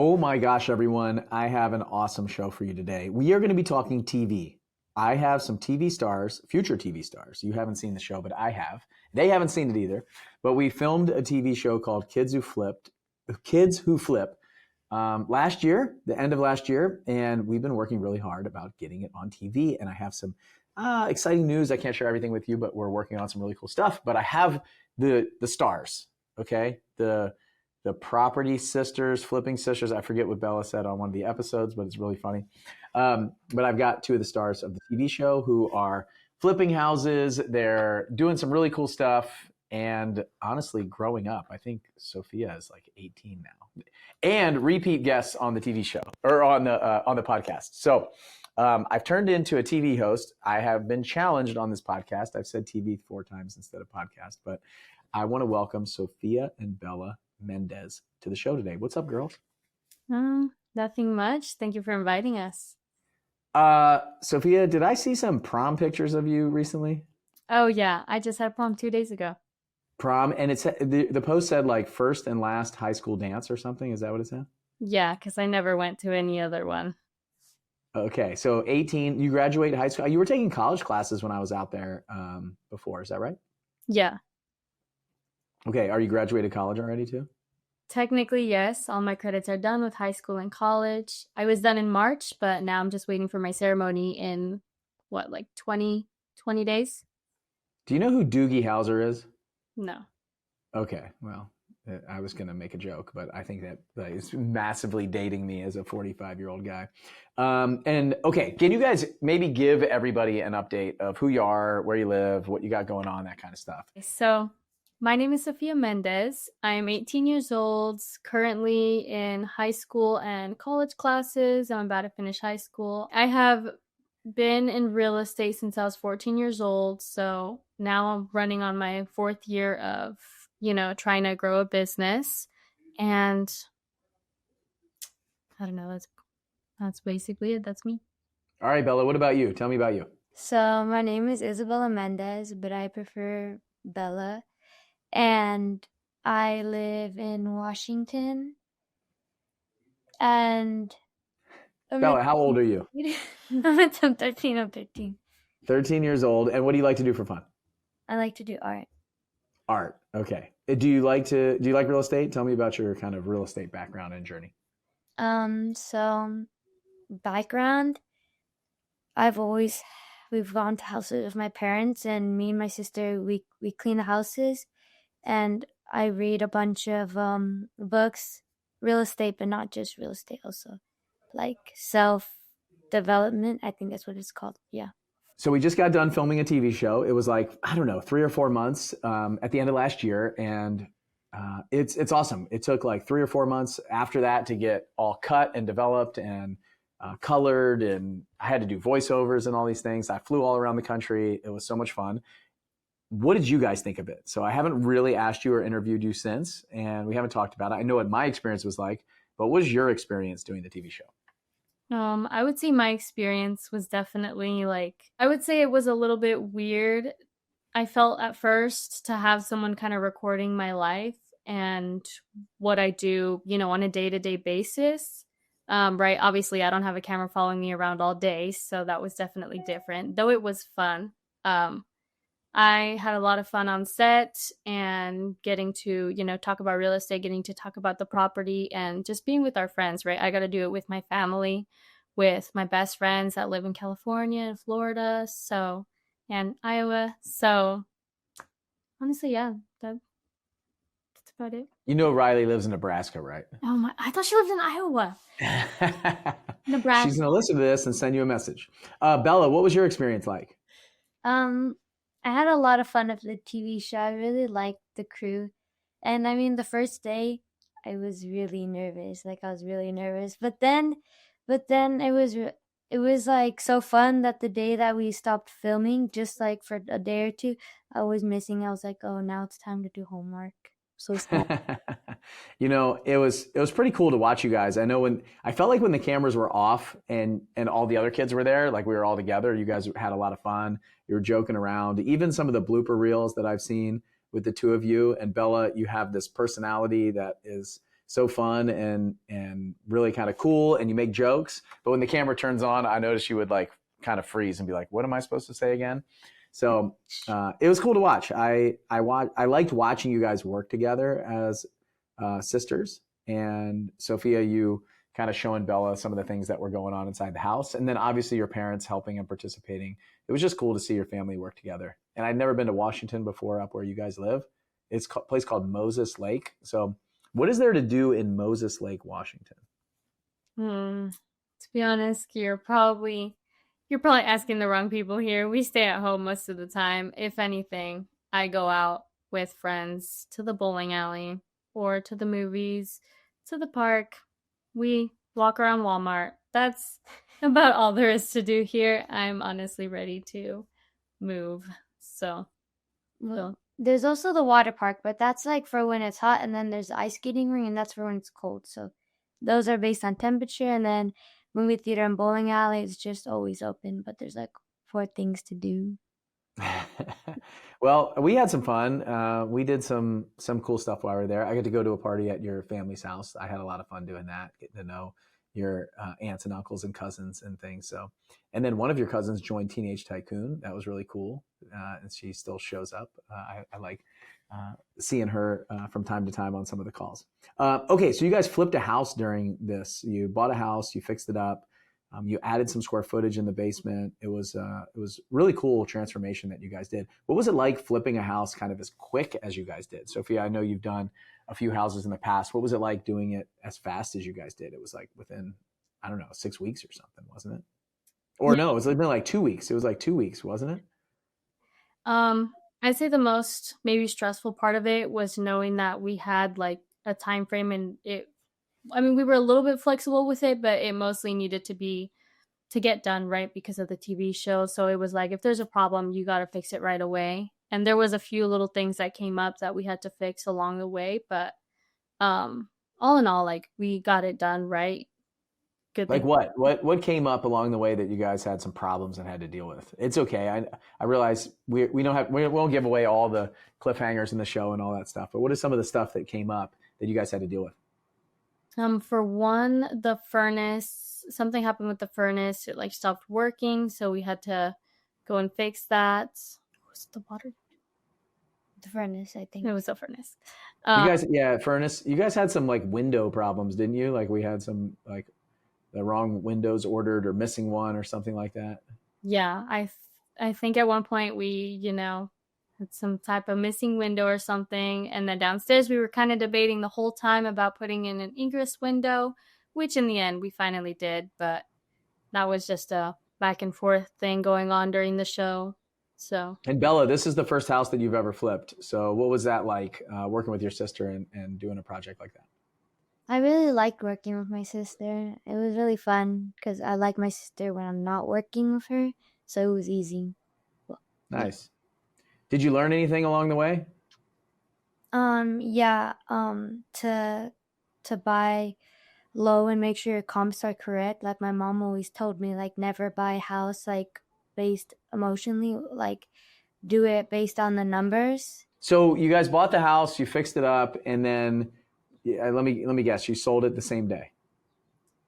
Oh my gosh, everyone. I have an awesome show for you today. We are going to be talking TV. I have some TV stars, future TV stars. You haven't seen the show, but I have. They haven't seen it either. But we filmed a TV show called Kids Who Flip, last year, the end of last year, and we've been working really hard about getting it on TV. And I have some exciting news. I can't share everything with you, but we're working on some really cool stuff. But I have the stars, okay? The property sisters, flipping sisters. I forget what Bella said on one of the episodes, but it's really funny. But I've got two of the stars of the TV show who are flipping houses. They're doing some really cool stuff. And honestly, growing up, I think Sophia is like 18 now, and repeat guests on the TV show or on the podcast. So I've turned into a TV host. I have been challenged on this podcast. I've said TV 4 times instead of podcast, but I want to welcome Sophia and Bella Mendez to the show today. What's up, girls? Nothing much. Thank you for inviting us. Sophia, did I see some prom pictures of you recently? Oh yeah, I just had prom 2 days ago. Prom, and it's the post said like first and last high school dance or something. Is that what it said? Yeah, because I never went to any other one. Okay, so 18, you graduated high school. You were taking college classes when I was out there before. Is that right? Yeah. Okay, are you graduated college already too? Technically, yes. All my credits are done with high school and college. I was done in March, but now I'm just waiting for my ceremony in, like 20 days? Do you know who Doogie Howser is? No. Okay, well, I was going to make a joke, but I think that is massively dating me as a 45-year-old guy. And okay, can you guys maybe give everybody an update of who you are, where you live, what you got going on, that kind of stuff? So my name is Sophia Mendez. I am 18 years old, currently in high school and college classes. I'm about to finish high school. I have been in real estate since I was 14 years old. So now I'm running on my 4th year of, trying to grow a business. And I don't know, that's basically it. That's me. All right, Bella, what about you? Tell me about you. So my name is Isabella Mendez, but I prefer Bella. And I live in Washington. And Bella, how old are you? I'm 13. I'm 13. 13 years old. And what do you like to do for fun? I like to do art. Art. Okay. Do you like real estate? Tell me about your kind of real estate background and journey. So background, we've gone to houses with my parents, and me and my sister, we clean the houses, and I read a bunch of books, real estate, but not just real estate, also like self-development. I think that's what it's called. Yeah. So we just got done filming a TV show. It was like, I don't know, 3 or 4 months at the end of last year. And it's awesome. It took like 3 or 4 months after that to get all cut and developed and colored. And I had to do voiceovers and all these things. I flew all around the country. It was so much fun. What did you guys think of it? So I haven't really asked you or interviewed you since, and we haven't talked about it. I know what my experience was like, but what was your experience doing the TV show? I would say my experience was definitely I would say it was a little bit weird. I felt at first to have someone kind of recording my life and what I do, on a day-to-day basis. Right. Obviously, I don't have a camera following me around all day. So that was definitely different, though it was fun. I had a lot of fun on set and getting to, talk about real estate, getting to talk about the property and just being with our friends, right? I got to do it with my family, with my best friends that live in California and Florida, and Iowa. So honestly, yeah, that's about it. Riley lives in Nebraska, right? Oh I thought she lived in Iowa. Nebraska. She's going to listen to this and send you a message. Bella, what was your experience like? I had a lot of fun with the TV show. I really liked the crew. And I mean, the first day, I was really nervous. I was really nervous. But then it was like so fun that the day that we stopped filming, just like for a day or two, I was missing. I was like, oh, now it's time to do homework. So sad. It was pretty cool to watch you guys. I felt like when the cameras were off and all the other kids were there, like we were all together, you guys had a lot of fun. You were joking around. Even some of the blooper reels that I've seen with the two of you, and Bella, you have this personality that is so fun and really kind of cool, and you make jokes. But when the camera turns on, I noticed you would like kind of freeze and be like, "What am I supposed to say again?" So it was cool to watch. I liked watching you guys work together as sisters. And Sophia, you kind of showing Bella some of the things that were going on inside the house, and then obviously your parents helping and participating. It was just cool to see your family work together. And I'd never been to Washington before, up where you guys live. It's a place called Moses Lake. So, what is there to do in Moses Lake, Washington? To be honest, you're probably asking the wrong people here. We stay at home most of the time. If anything, I go out with friends to the bowling alley or to the movies, to the park. We walk around Walmart. That's about all there is to do here. I'm honestly ready to move. So, Well, there's also the water park, but that's like for when it's hot, and then there's the ice skating ring, and that's for when it's cold. So those are based on temperature, and then movie theater and bowling alley is just always open, but there's like 4 things to do. Well, we had some fun. We did some cool stuff while we were there. I got to go to a party at your family's house. I had a lot of fun doing that, getting to know your aunts and uncles and cousins and things. So, and then one of your cousins joined Teenage Tycoon. That was really cool, and she still shows up. I like seeing her from time to time on some of the calls. Okay, so you guys flipped a house during this. You bought a house, you fixed it up. You added some square footage in the basement. It was really cool transformation that you guys did. What was it like flipping a house kind of as quick as you guys did? Sophia, I know you've done a few houses in the past. What was it like doing it as fast as you guys did? It was like within, I don't know, 6 weeks or something, wasn't it? Or no, it was like 2 weeks. It was like 2 weeks, wasn't it? I'd say the most maybe stressful part of it was knowing that we had like a time frame, and we were a little bit flexible with it, but it mostly needed to get done right because of the TV show. So it was like, if there's a problem, you got to fix it right away. And there was a few little things that came up that we had to fix along the way, but all in all, like we got it done right. Good Like thing. what came up along the way that you guys had some problems and had to deal with? It's okay. I realize we won't give away all the cliffhangers in the show and all that stuff. But what is some of the stuff that came up that you guys had to deal with? For one, the furnace, something happened with the furnace. It like stopped working, so we had to go and fix that. Was it the water? The furnace, I think. It was the furnace. You guys, yeah, furnace. You guys had some like window problems, didn't you? Like we had some like the wrong windows ordered or missing one or something like that. Yeah, I think at one point we, had some type of missing window or something, and then downstairs we were kind of debating the whole time about putting in an ingress window, which in the end we finally did, but that was just a back and forth thing going on during the show. So, And Bella, this is the first house that you've ever flipped. So what was that like working with your sister and doing a project like that? I really liked working with my sister. It was really fun because I like my sister when I'm not working with her, so it was easy. Well, yeah. Nice. Did you learn anything along the way? Yeah, to buy low and make sure your comps are correct. Like my mom always told me, like never buy a house like based emotionally, like do it based on the numbers. So you guys bought the house, you fixed it up, and then let me guess, you sold it the same day.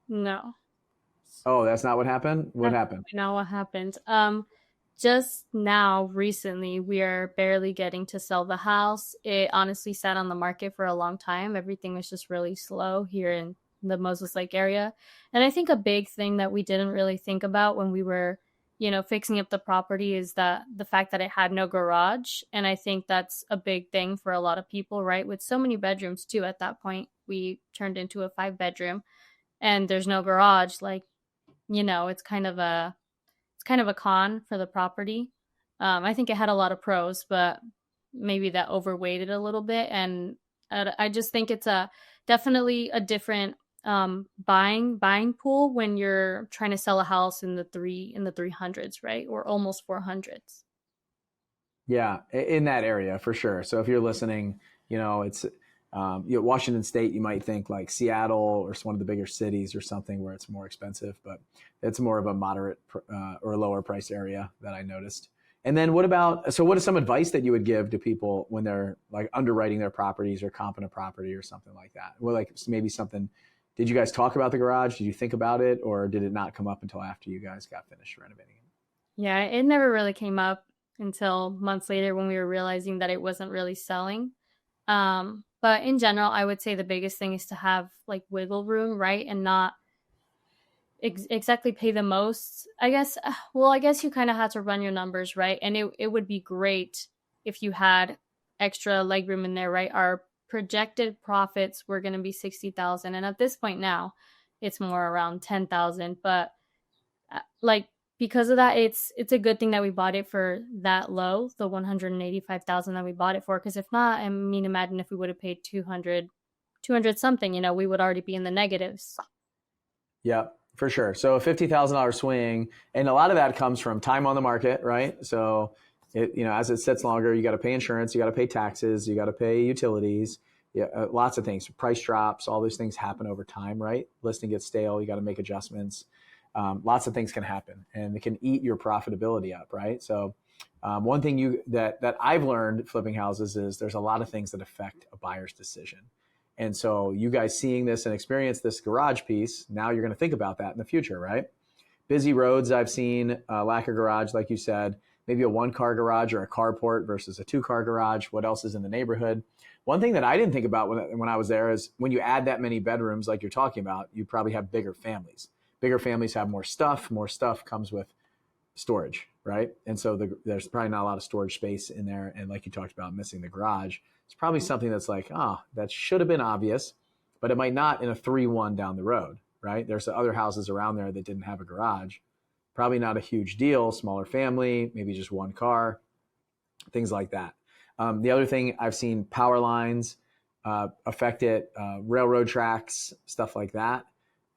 no. Oh, that's not what happened? What That's happened? not what happened. Just now, recently, we are barely getting to sell the house. It honestly sat on the market for a long time. Everything was just really slow here in the Moses Lake area. And I think a big thing that we didn't really think about when we were, fixing up the property is that the fact that it had no garage. And I think that's a big thing for a lot of people, right? With so many bedrooms too. At that point, we turned into a 5-bedroom and there's no garage. Like, it's kind of a con for the property. I think it had a lot of pros, but maybe that overweighted a little bit. And I just think it's definitely a different buying pool when you're trying to sell a house in the 300s, right, or almost 400s. Yeah, in that area for sure. So if you're listening, it's Washington State, you might think like Seattle or one of the bigger cities or something where it's more expensive, but it's more of a moderate or lower price area that I noticed. And then what about, so what is some advice that you would give to people when they're like underwriting their properties or comping a property or something like that? Well, like maybe something, did you guys talk about the garage? Did you think about it, or did it not come up until after you guys got finished renovating it? Yeah, it never really came up until months later when we were realizing that it wasn't really selling. But in general, I would say the biggest thing is to have like wiggle room, right? And not exactly pay the most. I guess, well, I guess you kind of have to run your numbers, right? And it would be great if you had extra leg room in there, right? Our projected profits were going to be 60,000. And at this point now, it's more around 10,000. But like, because of that, it's a good thing that we bought it for that low, the 185,000 that we bought it for. Because if not, I mean, imagine if we would have paid 200 something, we would already be in the negatives. Yeah, for sure. So a $50,000 swing, and a lot of that comes from time on the market, right? So as it sits longer, you got to pay insurance, you got to pay taxes, you got to pay utilities, lots of things, price drops, all those things happen over time, right? Listing gets stale, you got to make adjustments. Lots of things can happen, and it can eat your profitability up, right? So one thing that I've learned flipping houses is there's a lot of things that affect a buyer's decision. And so you guys seeing this and experience this garage piece, now you're going to think about that in the future, right? Busy roads, I've seen lack of garage, like you said, maybe a 1-car garage or a carport versus a 2-car garage. What else is in the neighborhood? One thing that I didn't think about when I was there is when you add that many bedrooms like you're talking about, you probably have bigger families. Bigger families have more stuff. More stuff comes with storage, right? And so there's probably not a lot of storage space in there. And like you talked about, missing the garage, it's probably something that's like, that should have been obvious, but it might not in a 3-1 down the road, right? There's other houses around there that didn't have a garage. Probably not a huge deal, smaller family, maybe just 1 car, things like that. The other thing I've seen, power lines affect it, railroad tracks, stuff like that.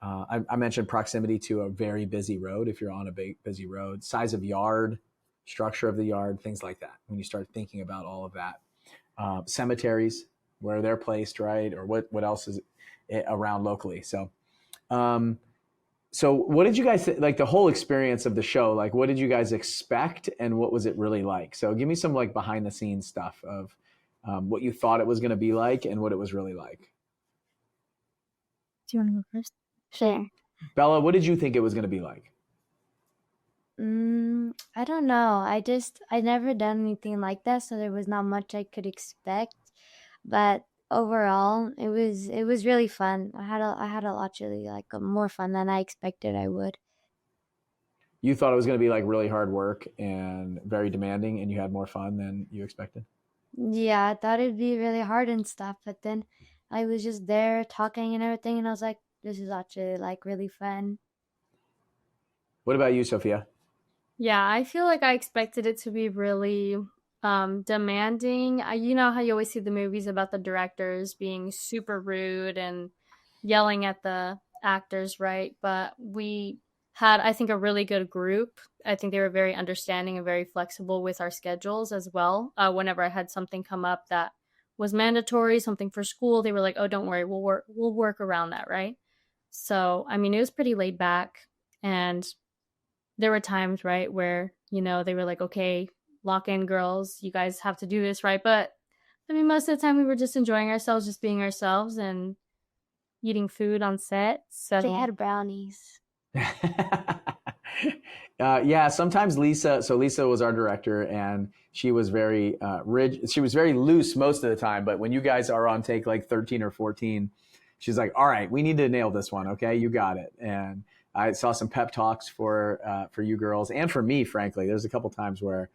I mentioned proximity to a very busy road. If you're on a big, busy road, size of yard, structure of the yard, things like that. When you start thinking about all of that, cemeteries, where they're placed, right? Or what else is around locally. So what did you guys like the whole experience of the show? Like, what did you guys expect, and what was it really like? So give me some like behind the scenes stuff of what you thought it was going to be like and what it was really like. Do you want to go first? Sure. Bella, what did you think it was going to be like? I don't know. I never done anything like that, so there was not much I could expect. But overall, it was really fun. I had a lot really like more fun than I expected I would. You thought it was going to be like really hard work and very demanding, and you had more fun than you expected? Yeah, I thought it'd be really hard and stuff, but then I was just there talking and everything, and I was like, this is actually like really fun. What about you, Sophia? Yeah, I feel like I expected it to be really demanding. You know how you always see the movies about the directors being super rude and yelling at the actors, right? But we had, I think, a really good group. I think they were very understanding and very flexible with our schedules as well. Whenever I had something come up that was mandatory, something for school, they were like, "Oh, don't worry, we'll work around that," right? So, I mean, it was pretty laid back, and there were times, right, where, they were like, "Okay, lock in, girls, you guys have to do this," right? But I mean, most of the time we were just enjoying ourselves, just being ourselves and eating food on set. So They had brownies. Yeah, sometimes Lisa was our director, and she was very rigid. She was very loose most of the time, but when you guys are on take like 13 or 14, she's like, "All right, we need to nail this one. Okay, you got it." And I saw some pep talks for you girls and for me, frankly. There's a couple times where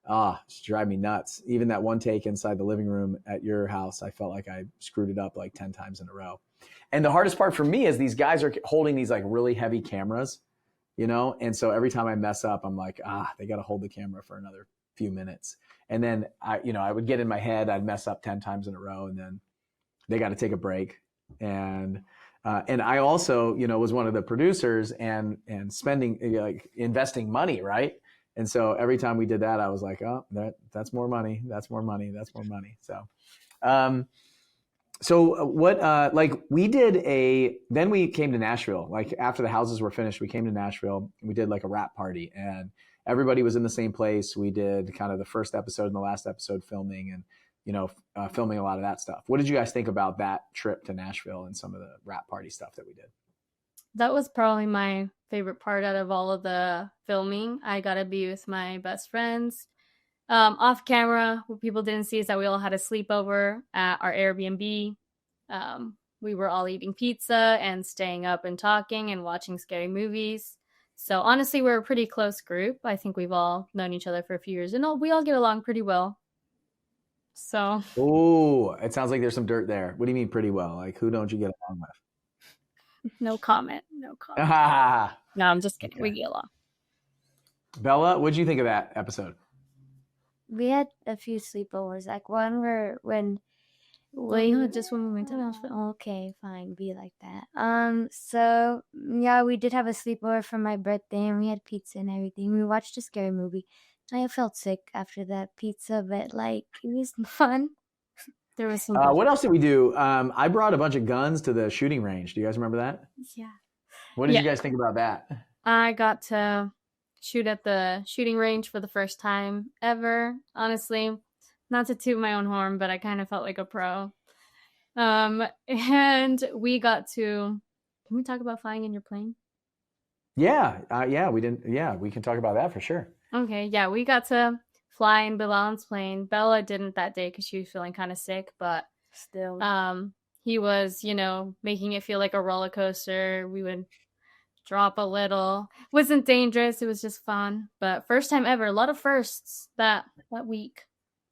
it's drive me nuts. Even that one take inside the living room at your house, I felt like I screwed it up like 10 times in a row. And the hardest part for me is these guys are holding these like really heavy cameras, and so every time I mess up, I'm like, they got to hold the camera for another few minutes. And then I would get in my head, I'd mess up 10 times in a row, and then they got to take a break. And I also, was one of the producers and spending, like investing money, right? And so every time we did that, I was like, "Oh, that's more money. That's more money. That's more money." So what, like then we came to Nashville, like after the houses were finished, we came to Nashville and we did like a wrap party. And everybody was in the same place. We did kind of the first episode and the last episode filming, and filming a lot of that stuff. What did you guys think about that trip to Nashville and some of the wrap party stuff that we did? That was probably my favorite part out of all of the filming. I got to be with my best friends. Off camera, what people didn't see is that we all had a sleepover at our Airbnb. We were all eating pizza and staying up and talking and watching scary movies. So honestly, we're a pretty close group. I think we've all known each other for a few years, and we all get along pretty well. So. Oh, it sounds like there's some dirt there. What do you mean pretty well? Like, who don't you get along with? No comment. No, I'm just kidding. Okay. We get along. Bella, what did you think of that episode? We had a few sleepovers. Like one where just when we went to the hospital. Okay, fine, be like that. So yeah, we did have a sleepover for my birthday, and we had pizza and everything. We watched a scary movie. I felt sick after that pizza, but like it was fun. There was some. What else did we do? I brought a bunch of guns to the shooting range. Do you guys remember that? Yeah. What did you guys think about that? I got to shoot at the shooting range for the first time ever. Honestly, not to toot my own horn, but I kind of felt like a pro. And we got to. Can we talk about flying in your plane? Yeah, we didn't. Yeah, we can talk about that for sure. Okay, yeah, we got to fly in Bilal's plane. Bella didn't that day because she was feeling kind of sick, but still, he was, making it feel like a roller coaster. We would drop a little. It wasn't dangerous. It was just fun. But first time ever. A lot of firsts that week.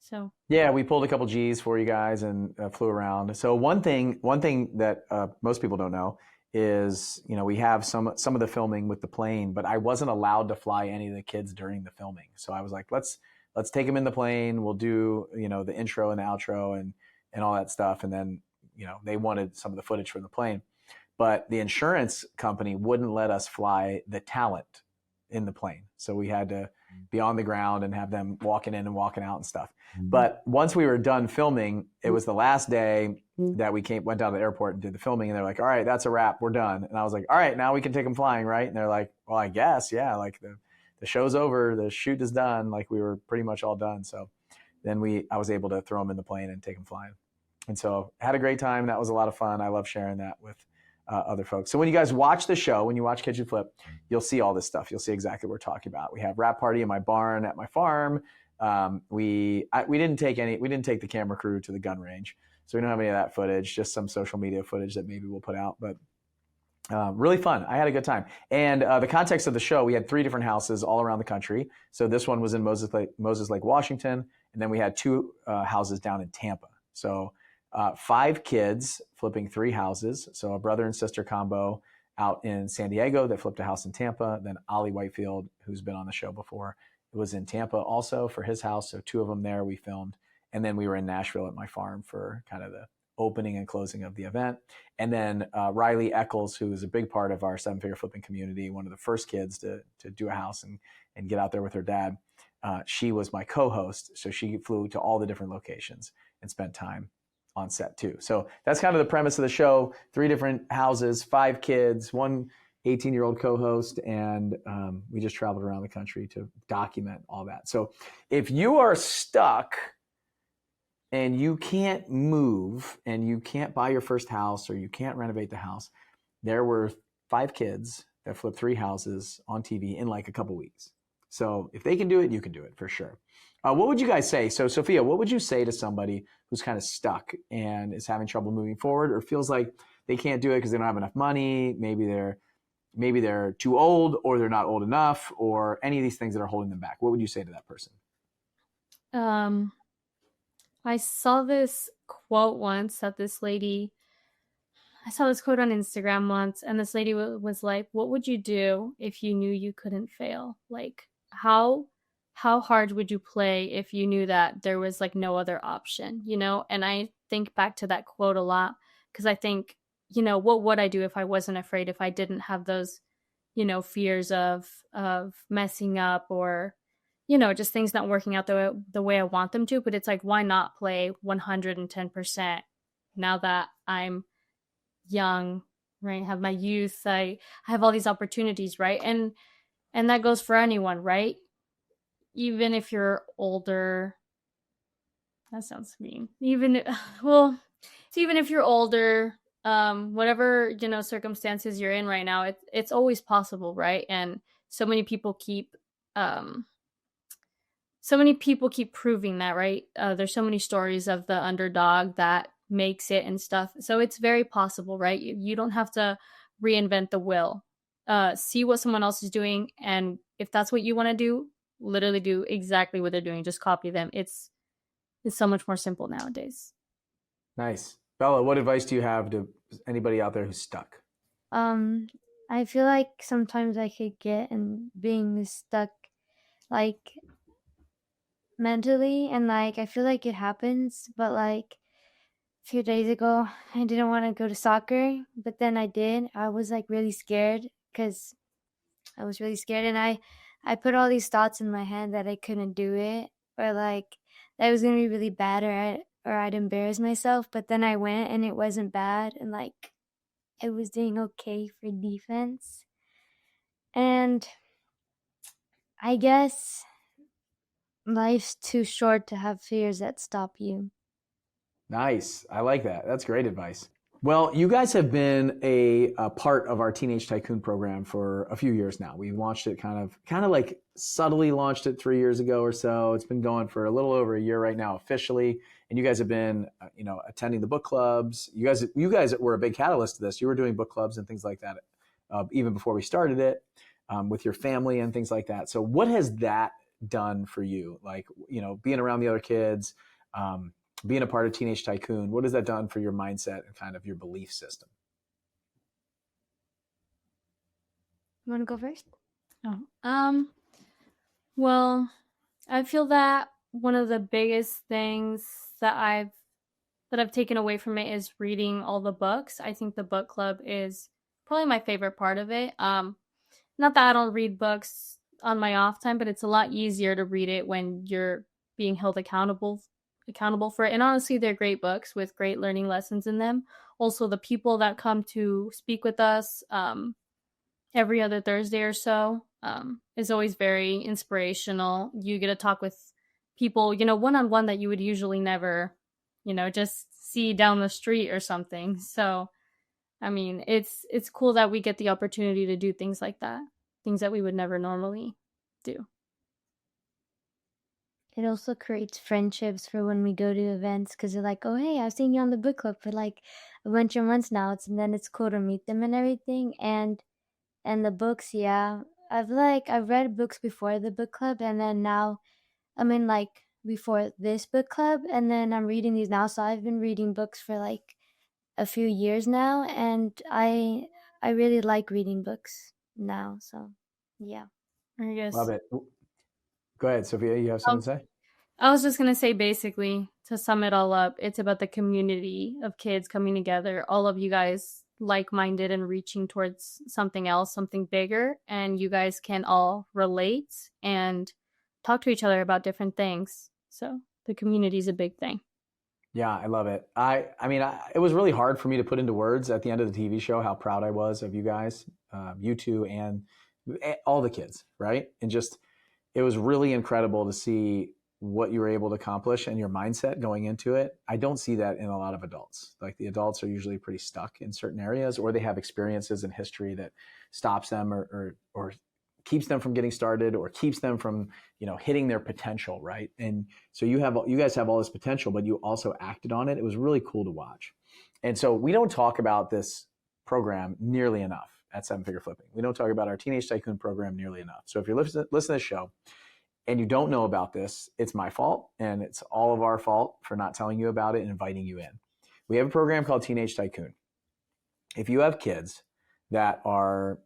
So yeah, we pulled a couple G's for you guys and flew around. So one thing that most people don't know is, we have some of the filming with the plane, but I wasn't allowed to fly any of the kids during the filming. So I was like, let's take them in the plane. We'll do, the intro and the outro and all that stuff. And then, they wanted some of the footage from the plane, but the insurance company wouldn't let us fly the talent in the plane. So we had to be on the ground and have them walking in and walking out and stuff. But once we were done filming, it was the last day that we went down to the airport and did the filming, and they're like, all right, that's a wrap. We're done. And I was like, all right, now we can take them flying, right? And they're like, well, I guess, yeah, like the show's over, the shoot is done. Like we were pretty much all done. So then I was able to throw them in the plane and take them flying. And so had a great time. That was a lot of fun. I love sharing that with other folks. So when you guys watch the show, when you watch Kitchen Flip, you'll see all this stuff. You'll see exactly what we're talking about. We have wrap party in my barn at my farm. We didn't take the camera crew to the gun range, so we don't have any of that footage. Just some social media footage that maybe we'll put out. But really fun. I had a good time. And the context of the show, we had 3 different houses all around the country. So this one was in Moses Lake, Washington, and then we had 2 houses down in Tampa. So 5 kids flipping 3 houses. So a brother and sister combo out in San Diego that flipped a house in Tampa. Then Ollie Whitefield, who's been on the show before, was in Tampa also for his house. So 2 of them there we filmed. And then we were in Nashville at my farm for kind of the opening and closing of the event. And then Riley Eccles, who is a big part of our 7-figure flipping community, one of the first kids to do a house and get out there with her dad. She was my co-host. So she flew to all the different locations and spent time on set too. So that's kind of the premise of the show. 3 different houses, 5 kids, 1 18-year-old co-host, and we just traveled around the country to document all that. So if you are stuck and you can't move and you can't buy your first house or you can't renovate the house, there were 5 kids that flipped 3 houses on TV in like a couple weeks. So if they can do it, you can do it for sure. What would you guys say? So Sophia, what would you say to somebody who's kind of stuck and is having trouble moving forward or feels like they can't do it because they don't have enough money? Maybe they're too old or they're not old enough or any of these things that are holding them back. What would you say to that person? I saw this quote once that I saw this quote on Instagram once, and this lady was like, what would you do if you knew you couldn't fail? Like, how hard would you play if you knew that there was like no other option, And I think back to that quote a lot because I think, what would I do if I wasn't afraid, if I didn't have those, fears of messing up or, just things not working out the way I want them to. But it's like, why not play 110% now that I'm young, right? I have my youth. I have all these opportunities, right? And that goes for anyone, right? even if you're older, that sounds mean. Even well, so even if you're older, whatever circumstances you're in right now, it's always possible, right? And so many people keep um so many people keep proving that, right? There's so many stories of the underdog that makes it and stuff. So it's very possible, right? You don't have to reinvent the wheel. See what someone else is doing, and if that's what you want to do, literally do exactly what they're doing. Just copy them. It's so much more simple nowadays. Nice. Bella, what advice do you have to anybody out there who's stuck? Um, I feel like sometimes I could get in being stuck, like mentally, and like I feel like it happens, but like a few days ago, I didn't want to go to soccer, but then I did. I was like really scared because I was really scared, and I put all these thoughts in my head that I couldn't do it, or like that it was gonna be really bad, or I'd embarrass myself. But then I went, and it wasn't bad, and like I was doing okay for defense. And I guess life's too short to have fears that stop you. Nice. I like that. That's great advice. Well, you guys have been a part of our Teenage Tycoon program for a few years now. We launched it kind of like subtly launched it 3 years ago or so. It's been going for a little over a year right now officially. And you guys have been, attending the book clubs. You guys were a big catalyst to this. You were doing book clubs and things like that even before we started it with your family and things like that. So what has that done for you? Like, being around the other kids, being a part of Teenage Tycoon, what has that done for your mindset and kind of your belief system? You want to go first? Oh, well, I feel that one of the biggest things that I've taken away from it is reading all the books. I think the book club is probably my favorite part of it. Not that I don't read books on my off time, but it's a lot easier to read it when you're being held accountable for it. And honestly, they're great books with great learning lessons in them. Also, the people that come to speak with us every other Thursday or so is always very inspirational. You get to talk with people, one on one that you would usually never, just see down the street or something. So, I mean, it's cool that we get the opportunity to do things like that, things that we would never normally do. It also creates friendships for when we go to events because they're like, oh, hey, I've seen you on the book club for like a bunch of months now. And then it's cool to meet them and everything. And the books, yeah. I've read books before the book club, and then now I'm in like before this book club, and then I'm reading these now. So I've been reading books for like a few years now, and I really like reading books now. So yeah. I guess. Love it. Go ahead, Sophia. You have something to say? I was just going to say, basically, to sum it all up, it's about the community of kids coming together. All of you guys like-minded and reaching towards something else, something bigger, and you guys can all relate and talk to each other about different things. So the community is a big thing. Yeah, I love it. It was really hard for me to put into words at the end of the TV show how proud I was of you guys, you two, and all the kids, right? And just, it was really incredible to see what you were able to accomplish and your mindset going into it. I don't see that in a lot of adults. Like, the adults are usually pretty stuck in certain areas, or they have experiences in history that stops them or keeps them from getting started, or keeps them from, hitting their potential, right? And so you guys have all this potential, but you also acted on it. It was really cool to watch. And so we don't talk about this program nearly enough at Seven Figure Flipping. We don't talk about our Teenage Tycoon program nearly enough. So if you're listening to this show and you don't know about this, it's my fault, and it's all of our fault for not telling you about it and inviting you in. We have a program called Teenage Tycoon. If you have kids that are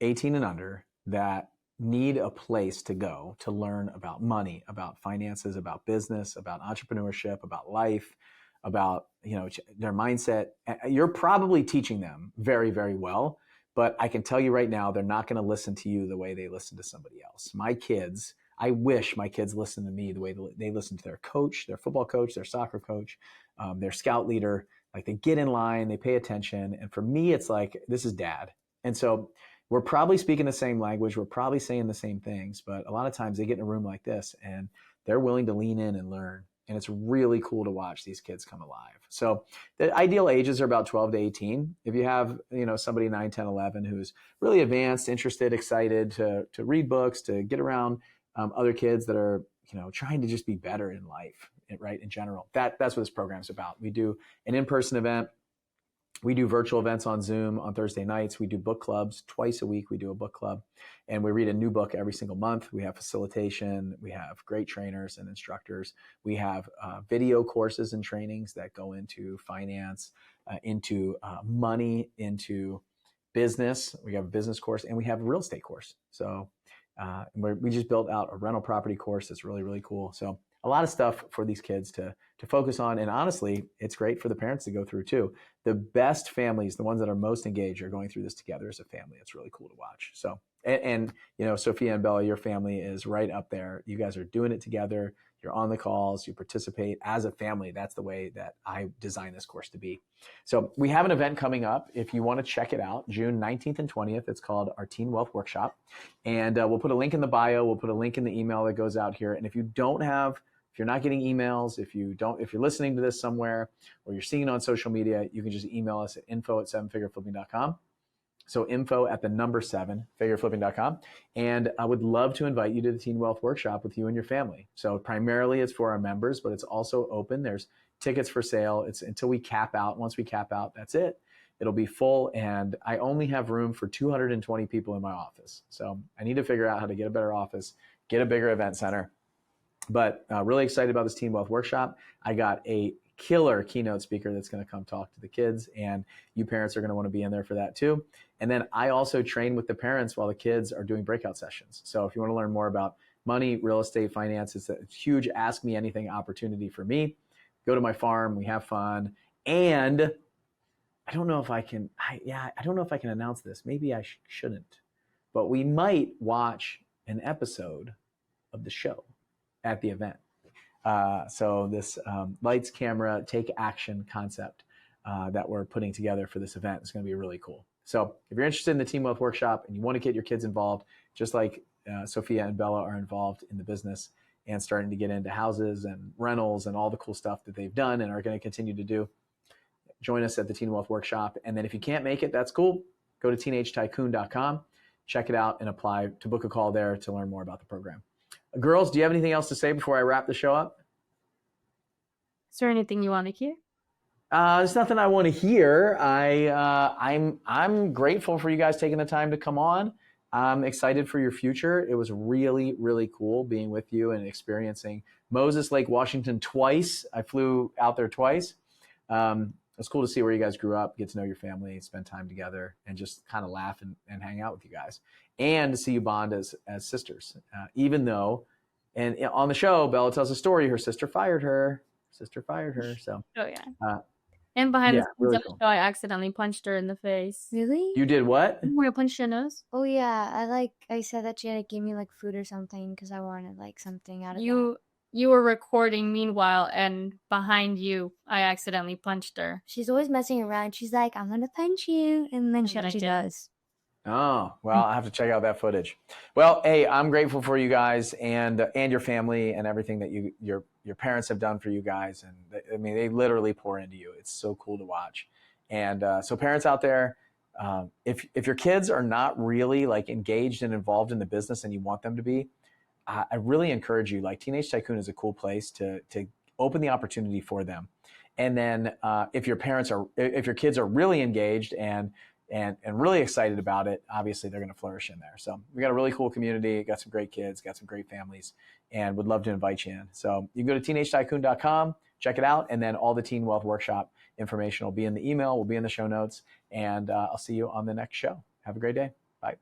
18 and under that need a place to go to learn about money, about finances, about business, about entrepreneurship, about life, about their mindset, you're probably teaching them very, very well. But I can tell you right now, they're not going to listen to you the way they listen to somebody else. I wish my kids listened to me the way they listen to their coach, their football coach, their soccer coach, their scout leader. Like, they get in line, they pay attention. And for me, it's like, this is dad. And so we're probably speaking the same language. We're probably saying the same things, but a lot of times they get in a room like this and they're willing to lean in and learn. And it's really cool to watch these kids come alive. So the ideal ages are about 12 to 18. If you have, somebody 9, 10, 11 who's really advanced, interested, excited to read books, to get around other kids that are, trying to just be better in life, right? In general, that's what this program's about. We do an in-person event. We do virtual events on Zoom on Thursday nights. We do book clubs twice a week. We do a book club, and we read a new book every single month. We have facilitation. We have great trainers and instructors. We have video courses and trainings that go into finance, into money, into business. We have a business course, and we have a real estate course. So we just built out a rental property course that's really, really cool. So a lot of stuff for these kids to focus on. And honestly, it's great for the parents to go through too. The best families, the ones that are most engaged, are going through this together as a family. It's really cool to watch. So, and Sophia and Bella, your family is right up there. You guys are doing it together. You're on the calls, you participate as a family. That's the way that I designed this course to be. So we have an event coming up. If you want to check it out, June 19th and 20th, it's called our Teen Wealth Workshop. And we'll put a link in the bio. We'll put a link in the email that goes out here. And if you're not getting emails, if you're listening to this somewhere or you're seeing it on social media, you can just email us at info@7figureflipping.com. So info@7figureflipping.com. And I would love to invite you to the Teen Wealth Workshop with you and your family. So primarily it's for our members, but it's also open. There's tickets for sale. It's until we cap out. Once we cap out, that's it. It'll be full. And I only have room for 220 people in my office. So I need to figure out how to get a better office, get a bigger event center. But really excited about this Teen Wealth Workshop. I got a killer keynote speaker that's going to come talk to the kids, and you parents are going to want to be in there for that too. And then I also train with the parents while the kids are doing breakout sessions. So if you want to learn more about money, real estate, finance, it's a huge Ask Me Anything opportunity for me. Go to my farm, we have fun. And I don't know if I can announce this. Maybe I shouldn't. But we might watch an episode of the show at the event. So this lights, camera, take action concept that we're putting together for this event is going to be really cool. So if you're interested in the Teen Wealth Workshop and you want to get your kids involved, just like Sophia and Bella are involved in the business and starting to get into houses and rentals and all the cool stuff that they've done and are going to continue to do, join us at the Teen Wealth Workshop. And then if you can't make it, that's cool. Go to teenagetycoon.com, check it out, and apply to book a call there to learn more about the program. Girls, do you have anything else to say before I wrap the show up? Is there anything you want to hear? There's nothing I want to hear. I'm grateful for you guys taking the time to come on. I'm excited for your future. It was really, really cool being with you and experiencing Moses Lake, Washington twice. I flew out there twice. It's cool to see where you guys grew up, get to know your family, spend time together, and just kind of laugh and hang out with you guys. And to see you bond as sisters. Even though, and on the show, Bella tells a story, her sister fired her. So. Oh, yeah. And behind the scenes really of the cool. show, I accidentally punched her in the face. Really? You did what? Where I punched your nose? Oh yeah, I said that she had to give me like food or something because I wanted like something out of that. You were recording meanwhile, and behind you, I accidentally punched her. She's always messing around. She's like, I'm gonna punch you, and then she does. Oh, well, I have to check out that footage. Well, hey, I'm grateful for you guys and your family and everything that your parents have done for you guys. And they literally pour into you. It's so cool to watch. And so parents out there, if your kids are not really like engaged and involved in the business and you want them to be, I really encourage you. Like Teenage Tycoon is a cool place to open the opportunity for them. And then if your kids are really engaged and really excited about it, obviously they're going to flourish in there. So we got a really cool community, got some great kids, got some great families, and would love to invite you in. So you can go to teenagetycoon.com, check it out, and then all the Teen Wealth Workshop information will be in the email, will be in the show notes, and I'll see you on the next show. Have a great day. Bye.